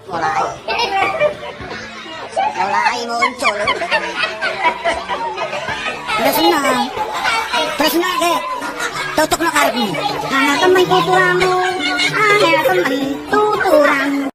Mulai muncul. Tresna ke tutukno karepmu. Ana temen tuturamu, ana temen tuturamu.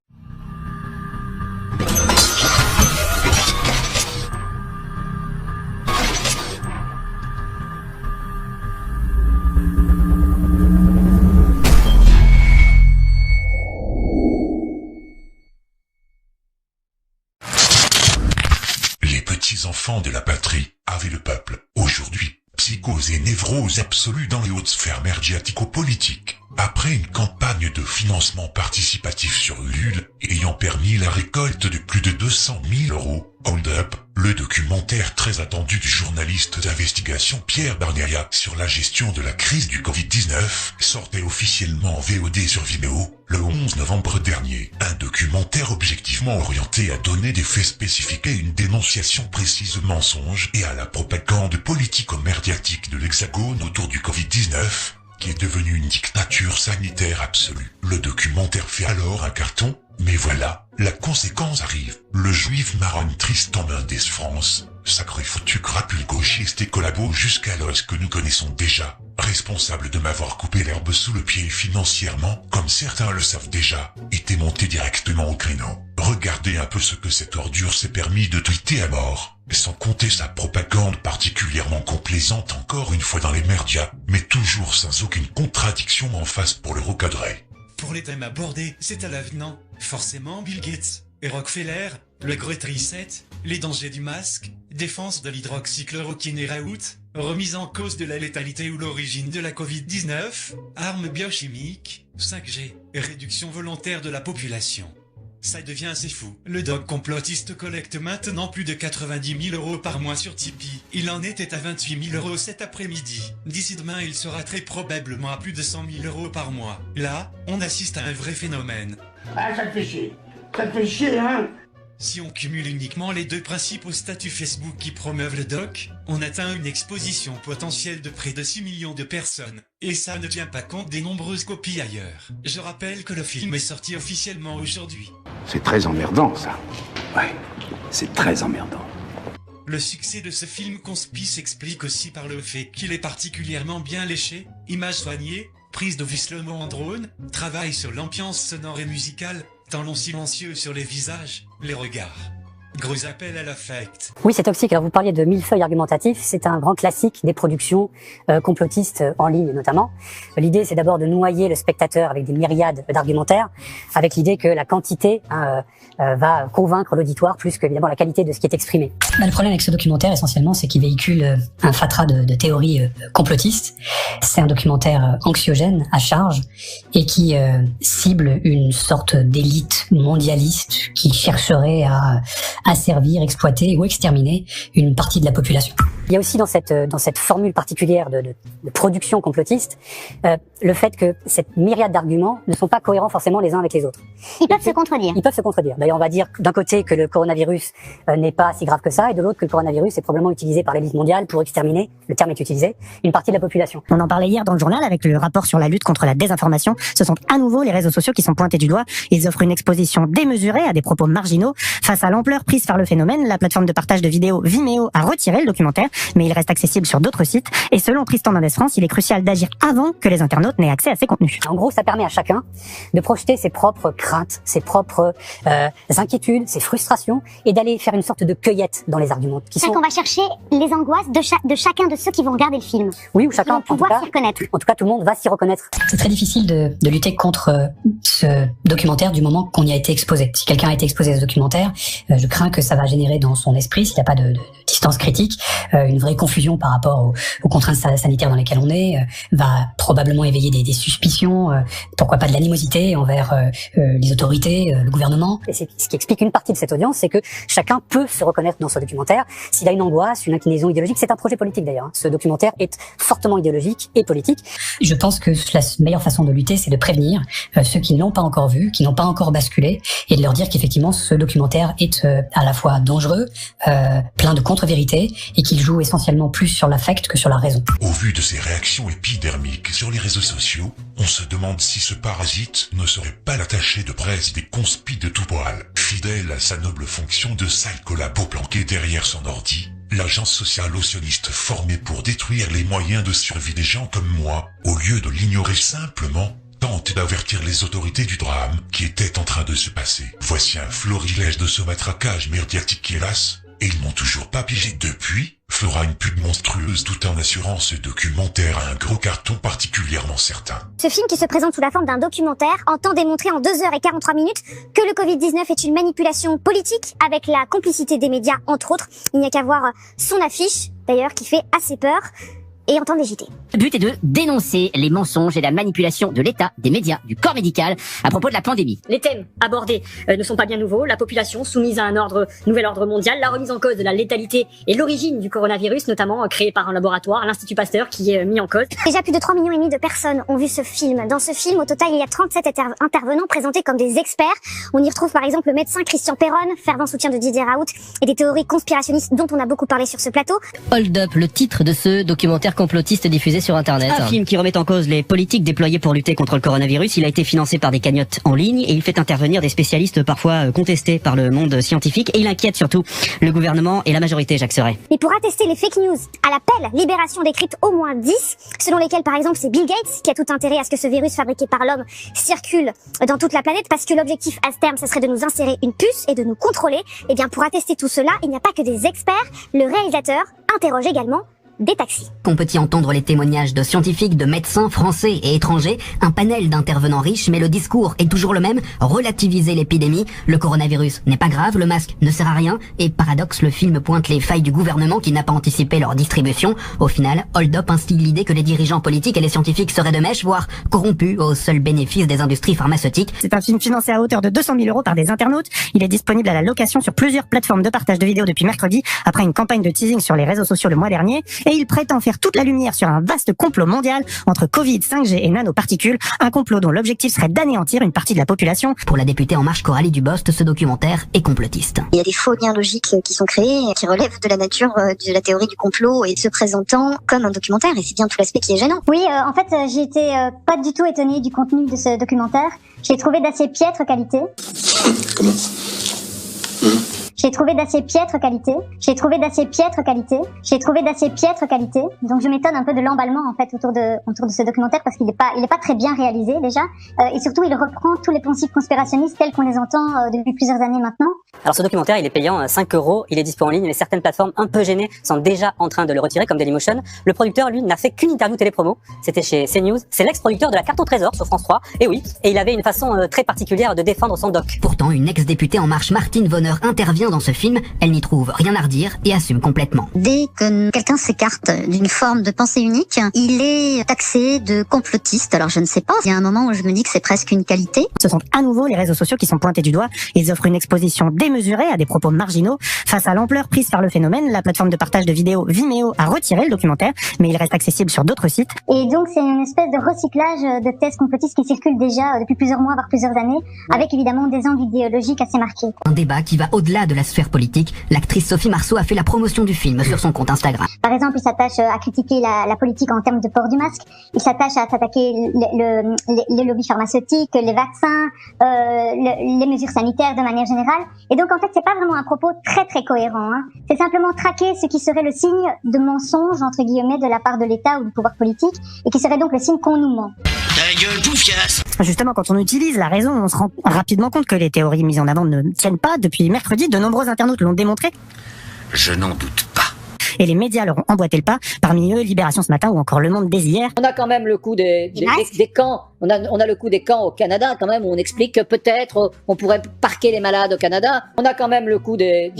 Enfants de la patrie, avaient le peuple, aujourd'hui, psychose et névrose absolue dans les hautes sphères médiatico-politiques. Après une campagne de financement participatif sur Ulule, ayant permis la récolte de plus de 200 000 €, Hold Up, le documentaire très attendu du journaliste d'investigation Pierre Barneria sur la gestion de la crise du Covid-19, sortait officiellement en VOD sur Vimeo, le 11 novembre dernier. Un documentaire objectivement orienté à donner des faits spécifiques et une dénonciation précise aux mensonges et à la propagande politico-médiatique de l'Hexagone autour du Covid-19, qui est devenu une dictature sanitaire absolue. Le documentaire fait alors un carton, mais voilà, la conséquence arrive. Le juif marron Tristan Mendes France, sacré foutu crapule gauchiste et collabo jusqu'à l'os que nous connaissons déjà, responsable de m'avoir coupé l'herbe sous le pied financièrement, comme certains le savent déjà, était monté directement au créneau. Regardez un peu ce que cette ordure s'est permis de tweeter à mort, sans compter sa propagande particulièrement complaisante encore une fois dans les médias, mais toujours sans aucune contradiction en face pour le recadrer. Pour les thèmes abordés, c'est à l'avenant, forcément Bill Gates et Rockefeller, le Great Reset, les dangers du masque, défense de l'hydroxychloroquine et raoult, remise en cause de la létalité ou l'origine de la Covid-19, armes biochimiques, 5G, et réduction volontaire de la population. Ça devient assez fou. Le doc complotiste collecte maintenant plus de 90 000 € par mois sur Tipeee. Il en était à 28 000 € cet après-midi. D'ici demain, il sera très probablement à plus de 100 000 € par mois. Là, on assiste à un vrai phénomène. Ah, ça te fait chier. Ça te fait chier, hein? Si on cumule uniquement les deux principaux statuts Facebook qui promeuvent le doc, on atteint une exposition potentielle de près de 6 millions de personnes. Et ça ne tient pas compte des nombreuses copies ailleurs. Je rappelle que le film est sorti officiellement aujourd'hui. C'est très emmerdant, ça. Ouais, c'est très emmerdant. Le succès de ce film conspi s'explique aussi par le fait qu'il est particulièrement bien léché, images soignées, prise de slow-mo en drone, travail sur l'ambiance sonore et musicale, temps long silencieux sur les visages, les regards. Gros appel à l'affect. Oui, c'est toxique. Alors vous parliez de millefeuille argumentatif, c'est un grand classique des productions complotistes en ligne notamment. L'idée, c'est d'abord de noyer le spectateur avec des myriades d'argumentaires, avec l'idée que la quantité va convaincre l'auditoire plus que évidemment la qualité de ce qui est exprimé. Le problème avec ce documentaire essentiellement, c'est qu'il véhicule un fatras de théories complotistes. C'est un documentaire anxiogène à charge et qui cible une sorte d'élite mondialiste qui chercherait à asservir, exploiter ou exterminer une partie de la population. Il y a aussi dans cette formule particulière de production complotiste le fait que cette myriade d'arguments ne sont pas cohérents forcément les uns avec les autres. Ils peuvent se contredire. Ils peuvent se contredire. D'ailleurs, on va dire d'un côté que le coronavirus n'est pas si grave que ça, et de l'autre que le coronavirus est probablement utilisé par l'élite mondiale pour exterminer, le terme est utilisé, une partie de la population. On en parlait hier dans le journal avec le rapport sur la lutte contre la désinformation. Ce sont à nouveau les réseaux sociaux qui sont pointés du doigt. Ils offrent une exposition démesurée à des propos marginaux. Face à l'ampleur prise par le phénomène, la plateforme de partage de vidéos Vimeo a retiré le documentaire, mais il reste accessible sur d'autres sites. Et selon Tristan Mendes France, il est crucial d'agir avant que les internautes n'aient accès à ces contenus. En gros, ça permet à chacun de projeter ses propres craintes, ses propres inquiétudes, ses frustrations, et d'aller faire une sorte de cueillette dans les arguments. C'est qu'on va chercher les angoisses de chacun de ceux qui vont regarder le film. Oui, ou chacun, vont pouvoir s'y reconnaître. En tout cas, tout le monde va s'y reconnaître. C'est très difficile de lutter contre ce documentaire du moment qu'on y a été exposé. Si quelqu'un a été exposé à ce documentaire, je crains que ça va générer dans son esprit, s'il n'y a pas de distance critique, une vraie confusion par rapport aux contraintes sanitaires dans lesquelles on est, va probablement éveiller des suspicions, pourquoi pas de l'animosité envers les autorités, le gouvernement. Et c'est ce qui explique une partie de cette audience, c'est que chacun peut se reconnaître dans ce documentaire. S'il a une angoisse, une inclinaison idéologique, c'est un projet politique d'ailleurs. Ce documentaire est fortement idéologique et politique. Je pense que la meilleure façon de lutter, c'est de prévenir ceux qui ne l'ont pas encore vu, qui n'ont pas encore basculé, et de leur dire qu'effectivement ce documentaire est à la fois dangereux, plein de contre-vérités, et qu'il joue joue essentiellement plus sur l'affect que sur la raison. Au vu de ces réactions épidermiques sur les réseaux sociaux, on se demande si ce parasite ne serait pas l'attaché de presse des conspis de tout poil. Fidèle à sa noble fonction de sale collabo planqué derrière son ordi, l'agence social-lotioniste formée pour détruire les moyens de survie des gens comme moi, au lieu de l'ignorer simplement, tente d'avertir les autorités du drame qui était en train de se passer. Voici un florilège de ce matraquage médiatique hélas, et ils m'ont toujours pas pigé depuis, fera une pub monstrueuse tout en assurant ce documentaire à un gros carton particulièrement certain. Ce film qui se présente sous la forme d'un documentaire entend démontrer en 2h43 que le Covid-19 est une manipulation politique avec la complicité des médias entre autres. Il n'y a qu'à voir son affiche d'ailleurs qui fait assez peur. Et entendre les JT. Le but est de dénoncer les mensonges et la manipulation de l'État, des médias, du corps médical à propos de la pandémie. Les thèmes abordés ne sont pas bien nouveaux. La population soumise à un nouvel ordre mondial, la remise en cause de la létalité et l'origine du coronavirus, notamment créé par un laboratoire, l'Institut Pasteur, qui est mis en cause. Déjà plus de 3,5 millions de personnes ont vu ce film. Dans ce film, au total, il y a 37 intervenants présentés comme des experts. On y retrouve par exemple le médecin Christian Perron, fervent soutien de Didier Raoult, et des théories conspirationnistes dont on a beaucoup parlé sur ce plateau. Hold Up, le titre de ce documentaire complotiste diffusé sur Internet. Un film qui remet en cause les politiques déployées pour lutter contre le coronavirus. Il a été financé par des cagnottes en ligne et il fait intervenir des spécialistes parfois contestés par le monde scientifique. Et il inquiète surtout le gouvernement et la majorité, Jacques Serret. Mais pour attester les fake news, à l'appel Libération décrypte au moins 10, selon lesquels par exemple c'est Bill Gates qui a tout intérêt à ce que ce virus fabriqué par l'homme circule dans toute la planète parce que l'objectif à ce terme, ce serait de nous insérer une puce et de nous contrôler. Et bien pour attester tout cela, il n'y a pas que des experts. Le réalisateur interroge également des taxis. On peut y entendre les témoignages de scientifiques, de médecins français et étrangers, un panel d'intervenants riches, mais le discours est toujours le même, relativiser l'épidémie, le coronavirus n'est pas grave, le masque ne sert à rien, et paradoxe, le film pointe les failles du gouvernement qui n'a pas anticipé leur distribution. Au final, Hold Up instille l'idée que les dirigeants politiques et les scientifiques seraient de mèche, voire corrompus au seul bénéfice des industries pharmaceutiques. C'est un film financé à hauteur de 200 000 € par des internautes. Il est disponible à la location sur plusieurs plateformes de partage de vidéos depuis mercredi, après une campagne de teasing sur les réseaux sociaux le mois dernier. Et il prétend faire toute la lumière sur un vaste complot mondial entre Covid, 5G et nanoparticules, un complot dont l'objectif serait d'anéantir une partie de la population. Pour la députée En Marche Coralie Dubost, ce documentaire est complotiste. Il y a des faux liens logiques qui sont créés, qui relèvent de la nature de la théorie du complot et se présentant comme un documentaire, et c'est bien tout l'aspect qui est gênant. Oui, en fait, j'étais pas du tout étonnée du contenu de ce documentaire. J'ai trouvé d'assez piètre qualité. Comment J'ai trouvé d'assez piètre qualité. J'ai trouvé d'assez piètre qualité. J'ai trouvé d'assez piètre qualité. Donc je m'étonne un peu de l'emballement en fait autour de ce documentaire parce qu'il est pas très bien réalisé déjà. Et surtout il reprend tous les principes conspirationnistes tels qu'on les entend depuis plusieurs années maintenant. Alors ce documentaire il est payant 5 €, il est dispo en ligne, mais certaines plateformes un peu gênées sont déjà en train de le retirer comme Dailymotion. Le producteur lui n'a fait qu'une interview télépromo, c'était chez CNews. C'est l'ex-producteur de la Carte au Trésor sur France 3. Et oui, et il avait une façon très particulière de défendre son doc. Pourtant, une ex-députée En Marche, Martine Vonner, intervient dans ce film, elle n'y trouve rien à redire et assume complètement. Dès que quelqu'un s'écarte d'une forme de pensée unique, il est taxé de complotiste. Alors je ne sais pas, il y a un moment où je me dis que c'est presque une qualité. Ce sont à nouveau les réseaux sociaux qui sont pointés du doigt. Ils offrent une exposition démesurée à des propos marginaux. Face à l'ampleur prise par le phénomène, la plateforme de partage de vidéos Vimeo a retiré le documentaire, mais il reste accessible sur d'autres sites. Et donc c'est une espèce de recyclage de thèses complotistes qui circulent déjà depuis plusieurs mois, voire plusieurs années, avec évidemment des angles idéologiques assez marqués. Un débat qui va au-delà de la sphère politique. L'actrice Sophie Marceau a fait la promotion du film sur son compte Instagram. Par exemple, il s'attache à critiquer la politique en termes de port du masque. Il s'attache à s'attaquer les lobbies pharmaceutiques, les vaccins, les mesures sanitaires de manière générale. Et donc en fait, c'est pas vraiment un propos très très cohérent. C'est simplement traquer ce qui serait le signe de mensonge entre guillemets de la part de l'État ou du pouvoir politique, et qui serait donc le signe qu'on nous ment. Ta gueule, bouffiasse. Justement, quand on utilise la raison, on se rend rapidement compte que les théories mises en avant ne tiennent pas. Depuis mercredi, de nombreux internautes l'ont démontré. Je n'en doute pas. Et les médias leur ont emboîté le pas. Parmi eux, Libération ce matin ou encore Le Monde dès hier. On a quand même le coup des camps. On a le coup des camps au Canada quand même où on explique que peut-être on pourrait parquer les malades au Canada. On a quand même le coup des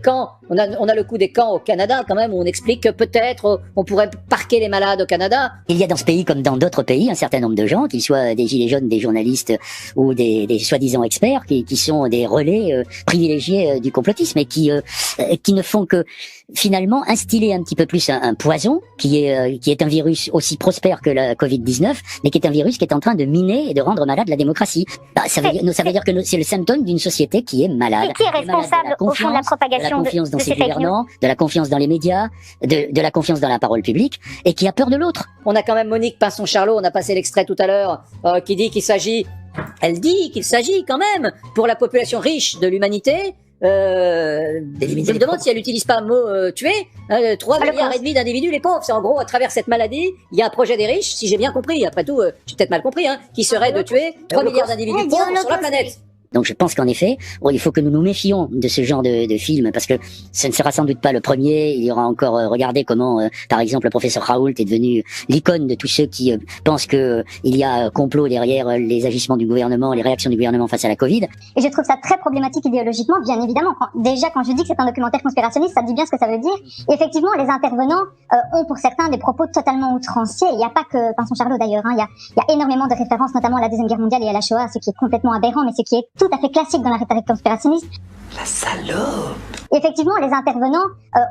camps. On a le coup des camps au Canada quand même où on explique que peut-être on pourrait parquer les malades au Canada. Il y a dans ce pays comme dans d'autres pays un certain nombre de gens, qu'ils soient des gilets jaunes, des journalistes ou des soi-disant experts, qui sont des relais privilégiés du complotisme et qui ne font que finalement instiller un petit peu plus un poison qui est un virus aussi prospère que la Covid-19, mais qui est un virus qui est en train de miner et de rendre malade la démocratie. Ça veut dire que c'est le symptôme d'une société qui est malade. Et qui est responsable au fond de la propagation de la confiance dans dans ses gouvernants, de la confiance dans les médias, de la confiance dans la parole publique, et qui a peur de l'autre. On a quand même Monique Pinson-Charlot, on a passé l'extrait tout à l'heure, qui dit qu'il s'agit, elle dit qu'il s'agit quand même, pour la population riche de l'humanité, je me demande si elle n'utilise pas le mot tuer, 3 milliards et demi d'individus, les pauvres. C'est en gros, à travers cette maladie, il y a un projet des riches, si j'ai bien compris, après tout, j'ai peut-être mal compris, qui serait de tuer 3 milliards d'individus pauvres sur la planète. Donc je pense qu'en effet, il faut que nous nous méfions de ce genre de film, parce que ce ne sera sans doute pas le premier. Il y aura encore, regardez comment, par exemple, le professeur Raoult est devenu l'icône de tous ceux qui pensent que il y a complot derrière les agissements du gouvernement, les réactions du gouvernement face à la Covid. Et je trouve ça très problématique idéologiquement, bien évidemment. Quand je dis que c'est un documentaire conspirationniste, ça dit bien ce que ça veut dire. Et effectivement, les intervenants ont pour certains des propos totalement outranciers. Il n'y a pas que Pinson-Charlot d'ailleurs. Il y a énormément de références, notamment à la Deuxième Guerre mondiale et à la Shoah, ce qui est complètement aberrant, mais ce qui est tout à fait classique dans la rhétorique conspirationniste. La salope! Effectivement, les intervenants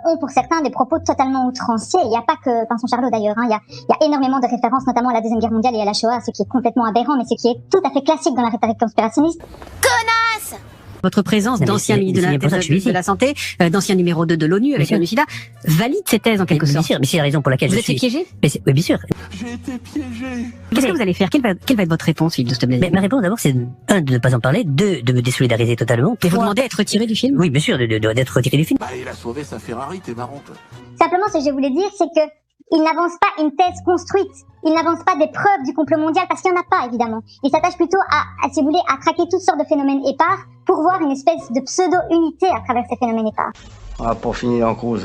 ont pour certains des propos totalement outranciers. Il n'y a pas que Pinson-Charlot d'ailleurs. Il y a énormément de références, notamment à la Deuxième Guerre mondiale et à la Shoah, ce qui est complètement aberrant, mais ce qui est tout à fait classique dans la rhétorique conspirationniste. Connasse! Votre présence d'ancien ministre de la Santé, d'ancien numéro 2 de l'ONU avec le sida, valide ces thèses en quelque sorte. Mais c'est la raison pour laquelle vous étiez piégé? Oui, bien sûr. J'ai été piégé. Qu'est-ce que vous allez faire? Quelle va être votre réponse, Philippe de Stoblet? Ma réponse d'abord, c'est de ne pas en parler, de me désolidariser totalement. Et vous demandez d'être retiré du film? Oui, bien sûr, d'être retiré du film. Bah, il a sauvé sa Ferrari, t'es marrant, toi. Simplement, ce que je voulais dire, c'est que il n'avance pas une thèse construite. Il n'avance pas des preuves du complot mondial, parce qu'il n'y en a pas, évidemment. Il s'attache plutôt si vous voulez, à traquer toutes sortes de phénomènes épars pour voir une espèce de pseudo-unité à travers ces phénomènes épars. Ah, pour finir en cause.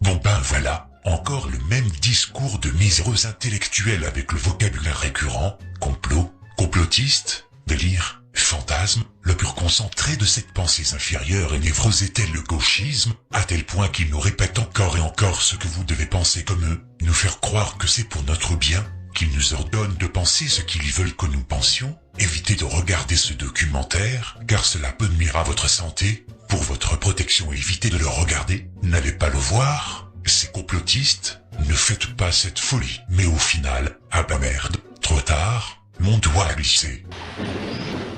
Bon ben voilà, encore le même discours de miséreux intellectuels avec le vocabulaire récurrent, complot, complotiste, délire, fantasme. Le pur concentré de cette pensée inférieure et névrosait-elle le gauchisme, à tel point qu'ils nous répètent encore et encore ce que vous devez penser comme eux, nous faire croire que c'est pour notre bien, qu'ils nous ordonnent de penser ce qu'ils veulent que nous pensions. Évitez de regarder ce documentaire, car cela peut nuire à votre santé. Pour votre protection, évitez de le regarder. N'allez pas le voir. C'est complotiste. Ne faites pas cette folie. Mais au final, ah bah merde, trop tard, mon doigt a glissé.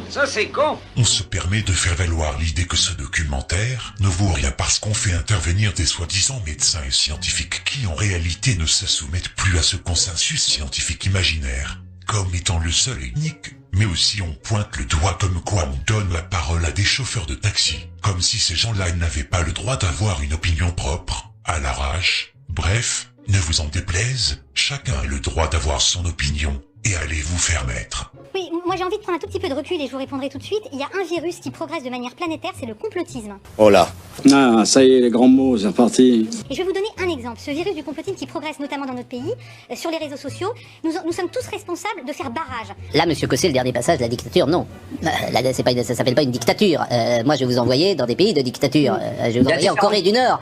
Ça, c'est con. On se permet de faire valoir l'idée que ce documentaire ne vaut rien parce qu'on fait intervenir des soi-disant médecins et scientifiques qui en réalité ne se soumettent plus à ce consensus scientifique imaginaire, comme étant le seul et unique. Mais aussi on pointe le doigt comme quoi on donne la parole à des chauffeurs de taxi, comme si ces gens-là n'avaient pas le droit d'avoir une opinion propre, à l'arrache. Bref, ne vous en déplaise, chacun a le droit d'avoir son opinion, et allez vous faire mettre. Oui, moi j'ai envie de prendre un tout petit peu de recul et je vous répondrai tout de suite. Il y a un virus qui progresse de manière planétaire, c'est le complotisme. Oh là. Ah, ça y est, les grands mots, c'est reparti. Et je vais vous donner un exemple. Ce virus du complotisme qui progresse notamment dans notre pays, sur les réseaux sociaux, nous sommes tous responsables de faire barrage. Là, monsieur Cossé, le dernier passage, la dictature, non. Là, ça s'appelle pas une dictature. Moi, je vais vous envoyer dans des pays de dictature. Je vais vous envoyer en Corée du Nord.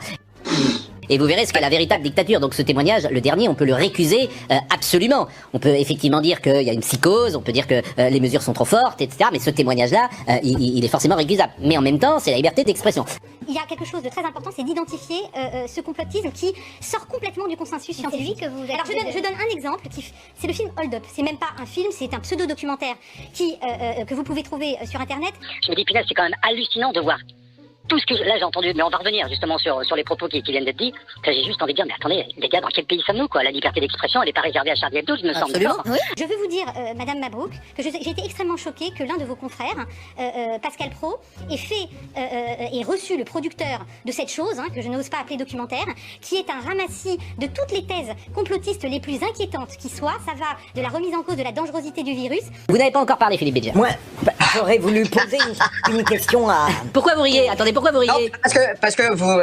Et vous verrez ce qu'est la véritable dictature. Donc ce témoignage, le dernier, on peut le récuser absolument. On peut effectivement dire qu'il y a une psychose, on peut dire que les mesures sont trop fortes, etc. Mais ce témoignage-là, il est forcément récusable. Mais en même temps, c'est la liberté d'expression. Il y a quelque chose de très important, c'est d'identifier ce complotisme qui sort complètement du consensus scientifique. Alors je donne un exemple, c'est le film Hold Up. C'est même pas un film, c'est un pseudo-documentaire que vous pouvez trouver sur Internet. Je me dis, punaise, c'est quand même hallucinant de voir tout ce que là j'ai entendu, mais on va revenir justement sur les propos qui viennent d'être dits. J'ai juste envie de dire, mais attendez, les gars, dans quel pays sommes-nous, quoi? La liberté d'expression, elle n'est pas réservée à Charlie Hebdo, il me semble. Oui. Je veux vous dire, Madame Mabrouk, que j'ai été extrêmement choquée que l'un de vos confrères, Pascal Praud, ait reçu le producteur de cette chose, que je n'ose pas appeler documentaire, qui est un ramassis de toutes les thèses complotistes les plus inquiétantes qui soient. Ça va de la remise en cause de la dangerosité du virus. Vous n'avez pas encore parlé, Philippe Bédia. Moi, j'aurais voulu poser une question à... Pourquoi vous riez? Attendez, pourquoi vous riez? Non, parce que vous,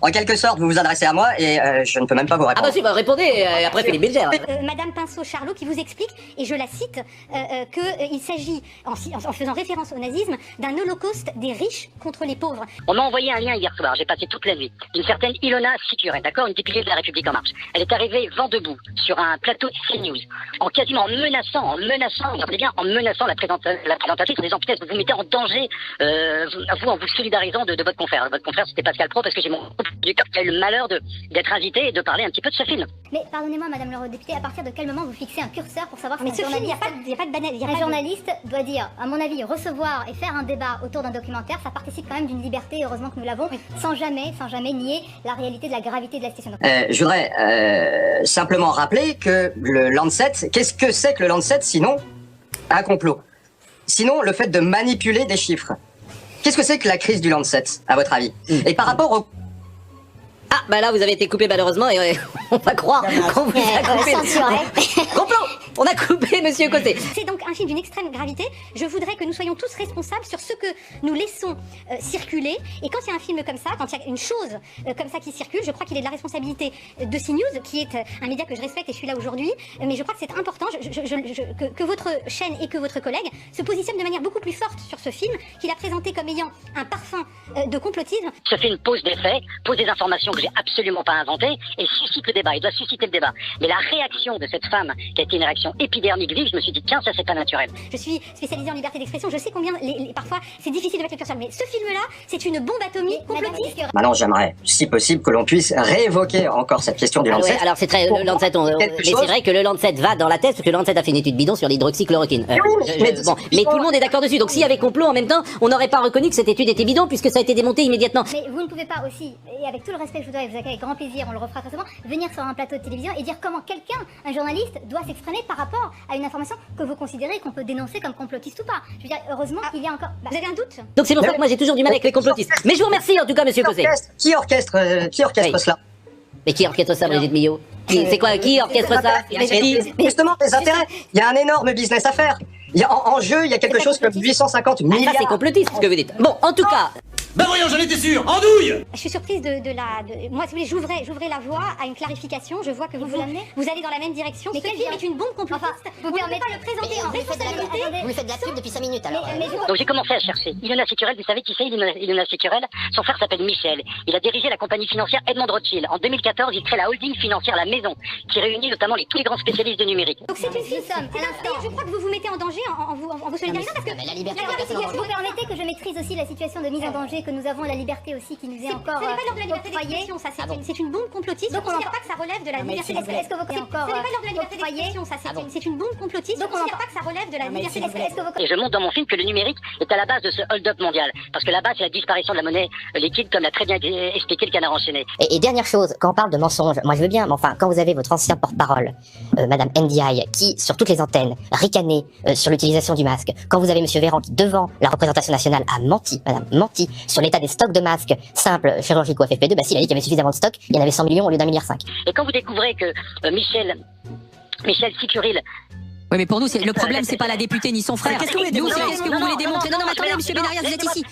en quelque sorte, vous vous adressez à moi et je ne peux même pas vous répondre. Ah bah si, répondez après Philippe Bilger. Madame Pinson-Charlot qui vous explique, et je la cite, qu'il s'agit, en faisant référence au nazisme, d'un holocauste des riches contre les pauvres. On m'a envoyé un lien hier soir, j'ai passé toute la nuit, d'une certaine Ilona Sikuret, d'accord, une députée de la République En Marche. Elle est arrivée vent debout sur un plateau de CNews, en quasiment menaçant, vous entendez bien, en menaçant la présentatrice en disant, putain, vous vous mettez en danger, vous en vous solidarisant l'intervention de votre confrère. Votre confrère, c'était Pascal Praud, parce que j'ai mon producteur qui a eu le malheur d'être invité et de parler un petit peu de ce film. Mais pardonnez-moi, madame l'eurodéputée, à partir de quel moment vous fixez un curseur pour savoir si Mais ce film, il n'y a pas de banal. Un journaliste doit dire, à mon avis, recevoir et faire un débat autour d'un documentaire, ça participe quand même d'une liberté, heureusement que nous l'avons, sans jamais nier la réalité de la gravité de la situation. Je voudrais simplement rappeler que le Lancet, qu'est-ce que c'est que le Lancet sinon un complot? Sinon le fait de manipuler des chiffres. Qu'est-ce que c'est que la crise du Lancet, à votre avis? Et par rapport au... Ah, bah là, vous avez été coupé malheureusement et on va croire qu'on vous a coupé. Complot! On a coupé Monsieur Côté. C'est donc un film d'une extrême gravité. Je voudrais que nous soyons tous responsables sur ce que nous laissons circuler. Et quand il y a un film comme ça, quand il y a une chose comme ça qui circule, je crois qu'il est de la responsabilité de CNews, qui est un média que je respecte et je suis là aujourd'hui. Mais je crois que c'est important que votre chaîne et que votre collègue se positionnent de manière beaucoup plus forte sur ce film, qu'il a présenté comme ayant un parfum de complotisme. Ce film pose des faits, pose des informations que j'ai absolument pas inventées et suscite le débat. Il doit susciter le débat. Mais la réaction de cette femme, qui a été une réaction épidermique vive, je me suis dit tiens, ça c'est pas naturel. Je suis spécialisée en liberté d'expression, je sais combien parfois c'est difficile de mettre le curseur, mais ce film-là, c'est une bombe atomique complotiste. Maintenant, j'aimerais, si possible, que l'on puisse réévoquer encore cette question du Lancet. Ouais, alors c'est très le Lancet, mais c'est vrai que le Lancet va dans la thèse, parce que le Lancet a fait une étude bidon sur l'hydroxychloroquine. Mais tout le monde est d'accord dessus, donc s'il y avait complot en même temps, on n'aurait pas reconnu que cette étude était bidon puisque ça a été démonté immédiatement. Mais vous ne pouvez pas aussi, et avec tout le respect que je vous dois, et vous accueille avec grand plaisir, on le refera très souvent, venir sur un plateau de télévision et dire comment quelqu'un, un journaliste, doit s'exprimer par rapport à une information que vous considérez qu'on peut dénoncer comme complotiste ou pas. Je veux dire, heureusement qu'il y a encore... Vous avez un doute? Donc c'est pour ça que moi j'ai toujours du mal avec les complotistes. Mais je vous remercie en tout cas, Monsieur Cosset. Qui orchestre cela? Mais qui orchestre ça, Brigitte Millot? C'est quoi, qui orchestre ça? Justement, les intérêts. Il y a un énorme business à faire. En jeu, il y a quelque chose comme 850 milliards. Ça c'est complotiste ce que vous dites. Bon, en tout cas... Bah voyons, j'en étais sûr, andouille. Je suis surprise moi, si vous voulez, j'ouvrais la voie à une clarification. Je vois que vous allez dans la même direction. Mais ce film est une bombe complotiste. Vous permettez pas le présenter en responsabilité. Vous faites de la pub depuis 5 minutes alors. Donc j'ai commencé à chercher. Ilona Sicurel, vous savez qui c'est Ilona Sicurel? Son frère s'appelle Michel. Il a dirigé la compagnie financière Edmond Rothschild. En 2014, il crée la holding financière La Maison, qui réunit notamment tous les grands spécialistes du numérique. Donc c'est une fille somme. À l'instant, je crois que vous vous mettez en danger en vous solidarisant parce que la liberté vous permettez que je maîtrise aussi la situation de mise en danger que nous avons, la liberté aussi qui nous est encore octroyée. Ce n'est pas l'ordre de la liberté d'expression, ça c'est une bombe complotiste. Donc on n'entend pas que ça relève de la liberté d'expression. Est-ce que vous croyez encore? Ce n'est pas l'ordre de la liberté d'expression, ça c'est une bombe complotiste. Donc on n'entend pas que ça relève de la liberté d'expression. Et je montre dans mon film que le numérique est à la base de ce hold-up mondial, parce que là-bas c'est la disparition de la monnaie liquide, comme l'a très bien expliqué le Canard enchaîné. Et dernière chose, quand on parle de mensonges, moi je veux bien, mais enfin quand vous avez votre ancien porte-parole, Madame NDI, qui sur toutes les antennes ricanait sur l'utilisation du masque, quand vous avez Monsieur Véran qui devant la représentation nationale a menti, Madame menti sur l'état des stocks de masques simples chirurgicaux FFP2, bah s'il a dit qu'il y avait suffisamment de stock, il y en avait 100 millions au lieu d'1,5 milliard. Et quand vous découvrez que Michel Sicurel... Oui, mais pour nous, le problème, c'est pas la députée ni son frère. Qu'est-ce que vous voulez démontrer? Non, mais attendez, Monsieur Benarias, vous êtes ici.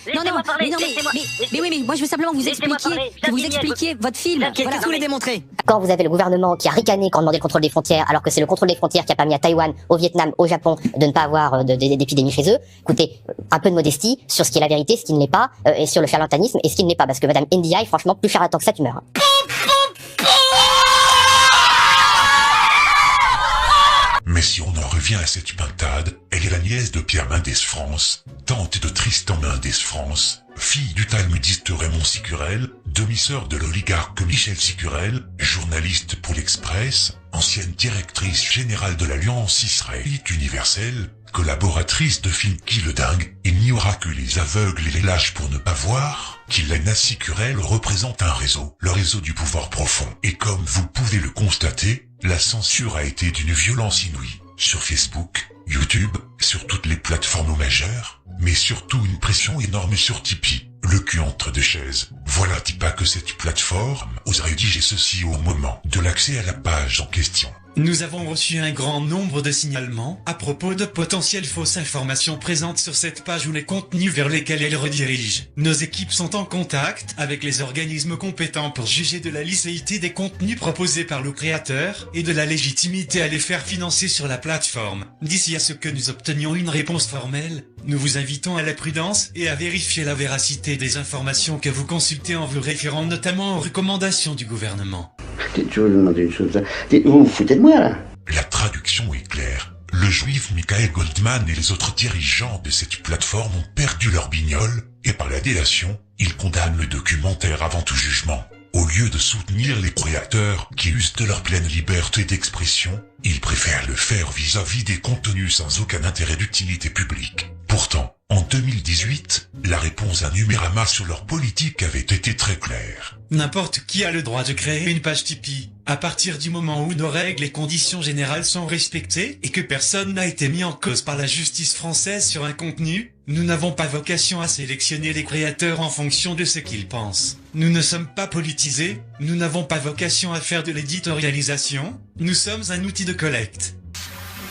Mais oui, mais moi, je veux simplement que vous expliquiez votre film. Qu'est-ce que vous voulez démontrer? Quand vous avez le gouvernement qui a ricané quand on demandait le contrôle des frontières, alors que c'est le contrôle des frontières qui a permis à Taïwan, au Vietnam, au Japon de ne pas avoir d'épidémie chez eux, écoutez, un peu de modestie sur ce qui est la vérité, ce qui ne l'est pas, et sur le charlatanisme et ce qui ne l'est pas. Parce que Madame NDI, franchement, plus charlatan que ça, tu meurs. Mais si on en revient à cette pintade, elle est la nièce de Pierre Mendès France, tante de Tristan Mendès France, fille du talmudiste Raymond Sicurel, demi-sœur de l'oligarque Michel Sicurel, journaliste pour l'Express, ancienne directrice générale de l'Alliance israélite universelle, collaboratrice de films Qui le dingue, il n'y aura que les aveugles et les lâches pour ne pas voir qu'Ilona Sicurel représente un réseau, le réseau du pouvoir profond. Et comme vous pouvez le constater, la censure a été d'une violence inouïe, sur Facebook, YouTube, sur toutes les plateformes majeures, mais surtout une pression énorme sur Tipeee, le cul entre deux chaises. Voilà pas que cette plateforme ose rédiger ceci au moment de l'accès à la page en question. Nous avons reçu un grand nombre de signalements à propos de potentielles fausses informations présentes sur cette page ou les contenus vers lesquels elle redirige. Nos équipes sont en contact avec les organismes compétents pour juger de la licéité des contenus proposés par le créateur et de la légitimité à les faire financer sur la plateforme. D'ici à ce que nous obtenions une réponse formelle, nous vous invitons à la prudence et à vérifier la véracité des informations que vous consultez en vous référant notamment aux recommandations du gouvernement. Je vais vous demander une chose. Vous vous foutez de moi, là? La traduction est claire. Le juif Michael Goldman et les autres dirigeants de cette plateforme ont perdu leur bignole, et par la délation, ils condamnent le documentaire avant tout jugement. Au lieu de soutenir les créateurs qui usent de leur pleine liberté d'expression, ils préfèrent le faire vis-à-vis des contenus sans aucun intérêt d'utilité publique. Pourtant, en 2018, la réponse à Numérama sur leur politique avait été très claire. N'importe qui a le droit de créer une page Tipeee, à partir du moment où nos règles et conditions générales sont respectées et que personne n'a été mis en cause par la justice française sur un contenu. Nous n'avons pas vocation à sélectionner les créateurs en fonction de ce qu'ils pensent. Nous ne sommes pas politisés, nous n'avons pas vocation à faire de l'éditorialisation, nous sommes un outil de collecte.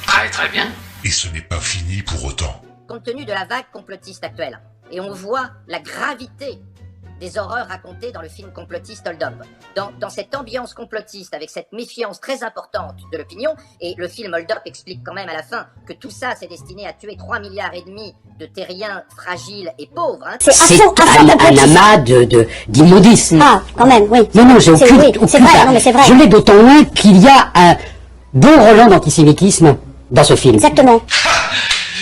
Très bien. Et ce n'est pas fini pour autant. Compte tenu de la vague complotiste actuelle, et on voit la gravité des horreurs racontées dans le film complotiste Hold Up. Dans cette ambiance complotiste, avec cette méfiance très importante de l'opinion, et le film Hold Up explique quand même à la fin que tout ça c'est destiné à tuer 3,5 milliards de terriens fragiles et pauvres. Hein. C'est un amas d'immondices. Ah, quand même, oui. Non, j'ai aucune c'est vrai, non, mais c'est vrai. Je l'ai d'autant moins qu'il y a un bon relent d'antisémitisme dans ce film. Exactement.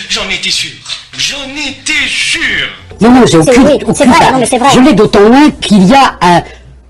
J'en étais sûr. Non, j'ai aucune. C'est vrai, non, mais c'est vrai. Je l'ai d'autant moins qu'il y a un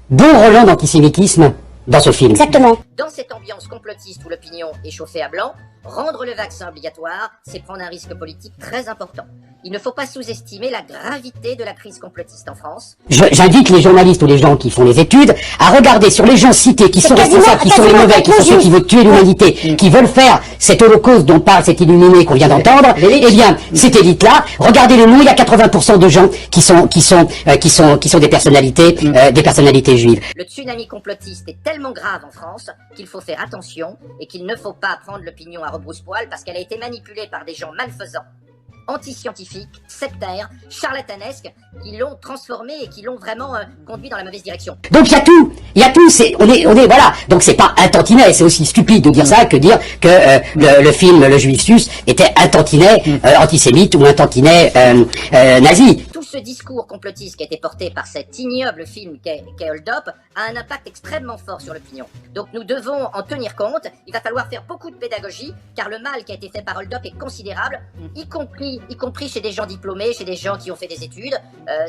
bon relent d'antisémitisme dans ce film. Exactement. Dans cette ambiance complotiste où l'opinion est chauffée à blanc, rendre le vaccin obligatoire, c'est prendre un risque politique très important. Il ne faut pas sous-estimer la gravité de la crise complotiste en France. J'invite les journalistes ou les gens qui font les études à regarder sur les gens cités qui sont responsables, qui sont les mauvais, qui sont ceux qui veulent tuer l'humanité, qui veulent faire cet holocauste dont parle cet illuminé qu'on vient d'entendre. Eh bien, cette élite-là, regardez le nom, il y a 80% de gens qui sont des personnalités juives. Le tsunami complotiste est tellement grave en France qu'il faut faire attention et qu'il ne faut pas prendre l'opinion à rebrousse-poil parce qu'elle a été manipulée par des gens malfaisants, anti-scientifiques, sectaires, charlatanesques, qui l'ont transformé et qui l'ont vraiment conduit dans la mauvaise direction. Donc il y a tout, on est voilà. Donc c'est pas un tantinet, c'est aussi stupide de dire ça que dire que le film Le Juif Sus était un tantinet antisémite ou un tantinet nazi. Tout ce discours complotiste qui a été porté par cet ignoble film qu'est Hold Up a un impact extrêmement fort sur l'opinion. Donc nous devons en tenir compte, il va falloir faire beaucoup de pédagogie, car le mal qui a été fait par Hold Up est considérable, y compris chez des gens diplômés, chez des gens qui ont fait des études.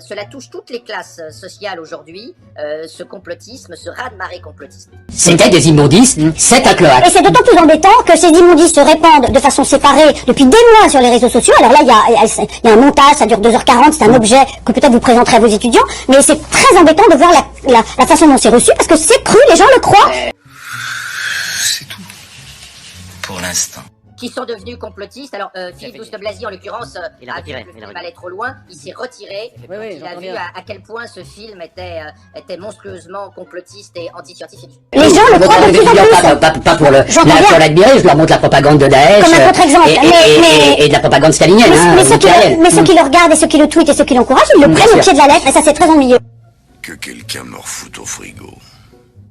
Cela touche toutes les classes sociales aujourd'hui, ce complotisme, ce raz-de-marée complotiste. C'était des immondices, c'est un cloaque. Et c'est d'autant plus embêtant que ces immondices se répandent de façon séparée depuis des mois sur les réseaux sociaux. Alors là, il y a un montage, ça dure 2h40, c'est un objet que peut-être vous présenterez à vos étudiants, mais c'est très embêtant de voir la façon dont c'est reçu, parce que c'est cru, les gens le croient. C'est tout. Pour l'instant. Qui sont devenus complotistes. Alors, Philippe Douste de Blazy, en l'occurrence, a vu que le film allait trop loin, il s'est retiré, il a vu à quel point ce film était monstrueusement complotiste et anti-scientifique. Les gens le croient de plus en plus. Pas pour l'admirer, je leur montre la propagande de Daesh. Comme un contre-exemple. Et de la propagande stalinienne. Mais ceux qui le regardent et ceux qui le tweetent et ceux qui l'encouragent, ils le prennent au pied de la lettre, et ça c'est très ennuyeux. Que quelqu'un me refoute au frigo.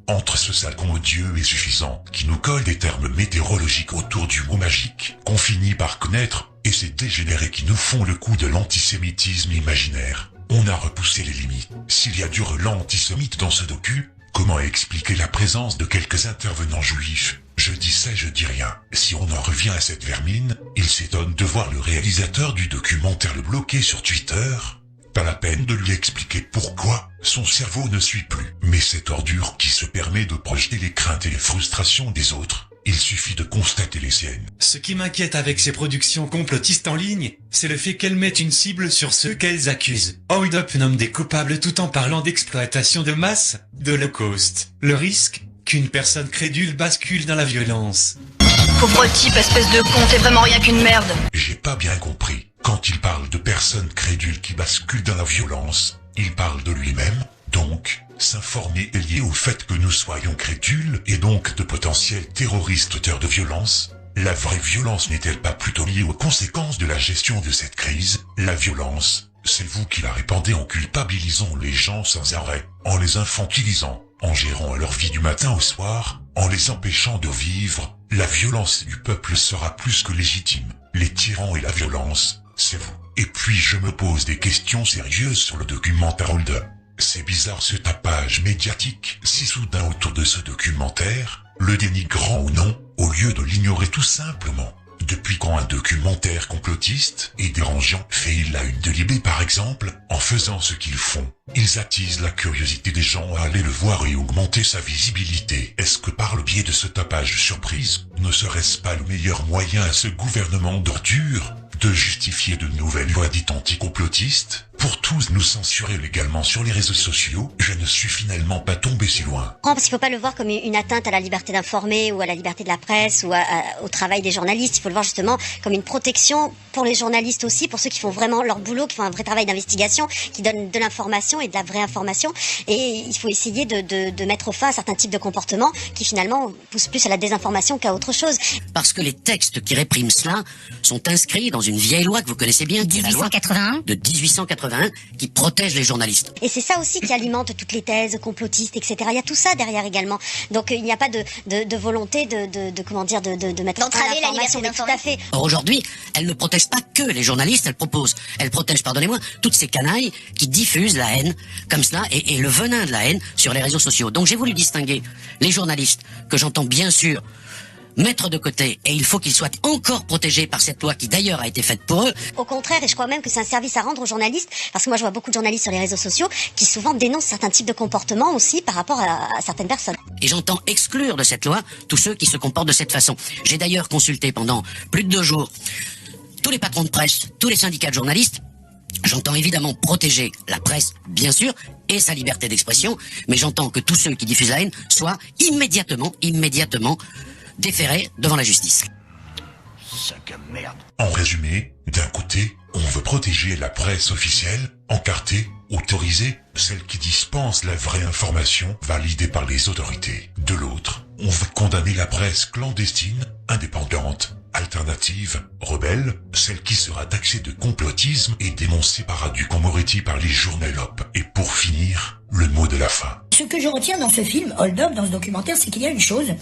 Entre ce salcon odieux et suffisant, qui nous colle des termes météorologiques autour du mot magique, qu'on finit par connaître, et ces dégénérés qui nous font le coup de l'antisémitisme imaginaire, on a repoussé les limites. S'il y a du relent antisémite dans ce docu, comment expliquer la présence de quelques intervenants juifs? Je dis ça, je dis rien. Si on en revient à cette vermine, il s'étonne de voir le réalisateur du documentaire le bloquer sur Twitter. Pas la peine de lui expliquer pourquoi son cerveau ne suit plus. Mais cette ordure qui se permet de projeter les craintes et les frustrations des autres, il suffit de constater les siennes. Ce qui m'inquiète avec ces productions complotistes en ligne, c'est le fait qu'elles mettent une cible sur ceux qu'elles accusent. Hold Up nomme des coupables tout en parlant d'exploitation de masse, de l'Holocauste. Le risque, qu'une personne crédule bascule dans la violence. Pauvre type, espèce de con, t'es vraiment rien qu'une merde. J'ai pas bien compris. Quand il parle de personnes crédules qui basculent dans la violence, il parle de lui-même, donc, s'informer est lié au fait que nous soyons crédules et donc de potentiels terroristes auteurs de violence. La vraie violence n'est-elle pas plutôt liée aux conséquences de la gestion de cette crise? La violence, c'est vous qui la répandez en culpabilisant les gens sans arrêt, en les infantilisant, en gérant leur vie du matin au soir, en les empêchant de vivre. La violence du peuple sera plus que légitime. Les tyrans et la violence, c'est vous. Et puis je me pose des questions sérieuses sur le documentaire Hold Up. C'est bizarre ce tapage médiatique si soudain autour de ce documentaire, le dénigrant ou non, au lieu de l'ignorer tout simplement. Depuis quand un documentaire complotiste et dérangeant fait-il la une de Libé par exemple? En faisant ce qu'ils font, ils attisent la curiosité des gens à aller le voir et augmenter sa visibilité. Est-ce que par le biais de ce tapage surprise, ne serait-ce pas le meilleur moyen à ce gouvernement d'ordure de justifier de nouvelles lois dites anticomplotistes? Pour tous nous censurer légalement sur les réseaux sociaux, je ne suis finalement pas tombé si loin. Parce qu'il ne faut pas le voir comme une atteinte à la liberté d'informer ou à la liberté de la presse ou au travail des journalistes. Il faut le voir justement comme une protection pour les journalistes aussi, pour ceux qui font vraiment leur boulot, qui font un vrai travail d'investigation, qui donnent de l'information et de la vraie information. Et il faut essayer de mettre fin à certains types de comportements qui finalement poussent plus à la désinformation qu'à autre chose. Parce que les textes qui répriment cela sont inscrits dans une vieille loi que vous connaissez bien, qui est la loi de 1881, qui protège les journalistes. Et c'est ça aussi qui alimente toutes les thèses complotistes, etc. Il y a tout ça derrière également. Donc il n'y a pas de volonté de mettre d'entraver la liberté d'informer. Tout à fait. Or aujourd'hui, elle ne protège pas que les journalistes, elle protège, pardonnez-moi, toutes ces canailles qui diffusent la haine comme cela et le venin de la haine sur les réseaux sociaux. Donc j'ai voulu distinguer les journalistes, que j'entends bien sûr mettre de côté, et il faut qu'ils soient encore protégés par cette loi qui d'ailleurs a été faite pour eux. Au contraire, et je crois même que c'est un service à rendre aux journalistes, parce que moi je vois beaucoup de journalistes sur les réseaux sociaux qui souvent dénoncent certains types de comportements aussi par rapport à certaines personnes. Et j'entends exclure de cette loi tous ceux qui se comportent de cette façon. J'ai d'ailleurs consulté pendant plus de 2 jours tous les patrons de presse, tous les syndicats de journalistes. J'entends évidemment protéger la presse, bien sûr, et sa liberté d'expression, mais j'entends que tous ceux qui diffusent la haine soient immédiatement déférés devant la justice. Sac à merde. En résumé, d'un côté, on veut protéger la presse officielle, encartée, autorisée, celle qui dispense la vraie information validée par les autorités. De l'autre, on veut condamner la presse clandestine, indépendante, alternative, rebelle, celle qui sera taxée de complotisme et dénoncée par Raducon Moretti par les journalopes. Et pour finir, le mot de la fin. Ce que je retiens dans ce film, Hold Up, dans ce documentaire, c'est qu'il y a une chose,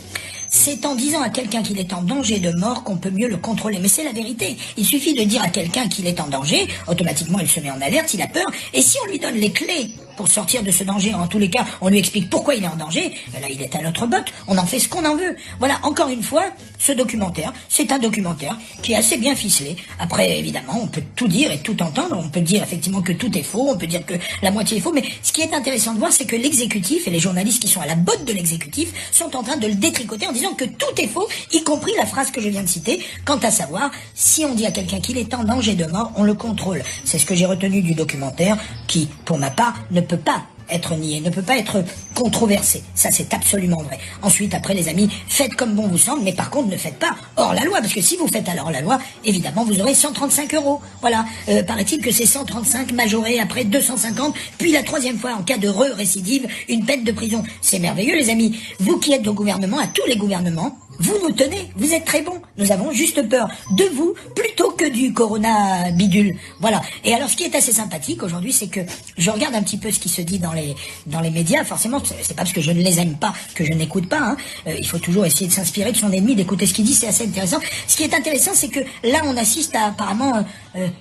c'est en disant à quelqu'un qu'il est en danger de mort qu'on peut mieux le contrôler. Mais c'est la vérité. Il suffit de dire à quelqu'un qu'il est en danger, automatiquement il se met en alerte, il a peur, et si on lui donne les clés pour sortir de ce danger, en tous les cas, on lui explique pourquoi il est en danger, là il est à notre botte, on en fait ce qu'on en veut. Voilà, encore une fois, ce documentaire, c'est un documentaire qui est assez bien ficelé. Après, évidemment, on peut tout dire et tout entendre, on peut dire effectivement que tout est faux, on peut dire que la moitié est faux, mais ce qui est intéressant de voir, c'est que l'exécutif et les journalistes qui sont à la botte de l'exécutif sont en train de le détricoter en disant que tout est faux, y compris la phrase que je viens de citer, quant à savoir, si on dit à quelqu'un qu'il est en danger de mort, on le contrôle. C'est ce que j'ai retenu du documentaire, qui, pour ma part, ne peut pas être nié, ne peut pas être controversé. Ça, c'est absolument vrai. Ensuite, après, les amis, faites comme bon vous semble, mais par contre, ne faites pas hors la loi, parce que si vous faites alors la loi, évidemment, vous aurez 135 €. Voilà. Paraît-il que c'est 135 majoré après 250, puis la 3e fois, en cas de récidive, une peine de prison. C'est merveilleux, les amis. Vous qui êtes au gouvernement, à tous les gouvernements, vous nous tenez, vous êtes très bons. Nous avons juste peur de vous plutôt que du corona bidule. Voilà. Et alors, ce qui est assez sympathique aujourd'hui, c'est que je regarde un petit peu ce qui se dit dans les médias. Forcément, c'est pas parce que je ne les aime pas que je n'écoute pas. Hein. Il faut toujours essayer de s'inspirer de son ennemi, d'écouter ce qu'il dit. C'est assez intéressant. Ce qui est intéressant, c'est que là, on assiste à apparemment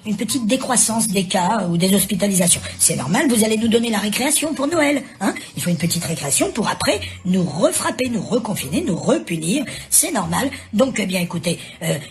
une petite décroissance des cas ou des hospitalisations. C'est normal. Vous allez nous donner la récréation pour Noël. Hein. Il faut une petite récréation pour après nous refrapper, nous reconfiner, nous repunir. C'est normal. Donc, eh bien, écoutez,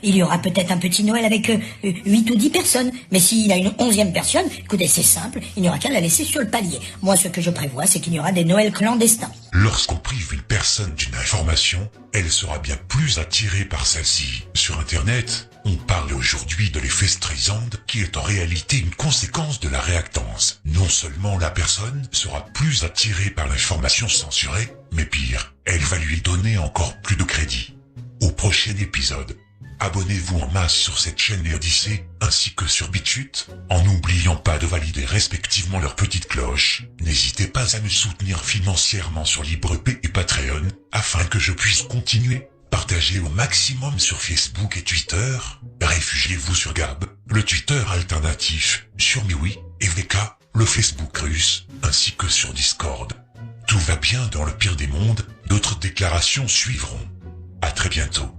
il y aura peut-être un petit Noël avec 8 ou 10 personnes. Mais s'il y a une 11e personne, écoutez, c'est simple, il n'y aura qu'à la laisser sur le palier. Moi, ce que je prévois, c'est qu'il y aura des Noëls clandestins. Lorsqu'on prive une personne d'une information, elle sera bien plus attirée par celle-ci. Sur Internet, on parle aujourd'hui de l'effet Streisand, qui est en réalité une conséquence de la réactance. Non seulement la personne sera plus attirée par l'information censurée, mais pire, elle va lui donner encore plus de crédit. Au prochain épisode, abonnez-vous en masse sur cette chaîne RDC, ainsi que sur BitChute, en n'oubliant pas de valider respectivement leur petite cloche. N'hésitez pas à me soutenir financièrement sur LibreP et Patreon, afin que je puisse continuer. Partagez au maximum sur Facebook et Twitter. Réfugiez-vous sur Gab, le Twitter alternatif, sur MeWe et VK, le Facebook russe, ainsi que sur Discord. Tout va bien dans le pire des mondes, d'autres déclarations suivront. À très bientôt.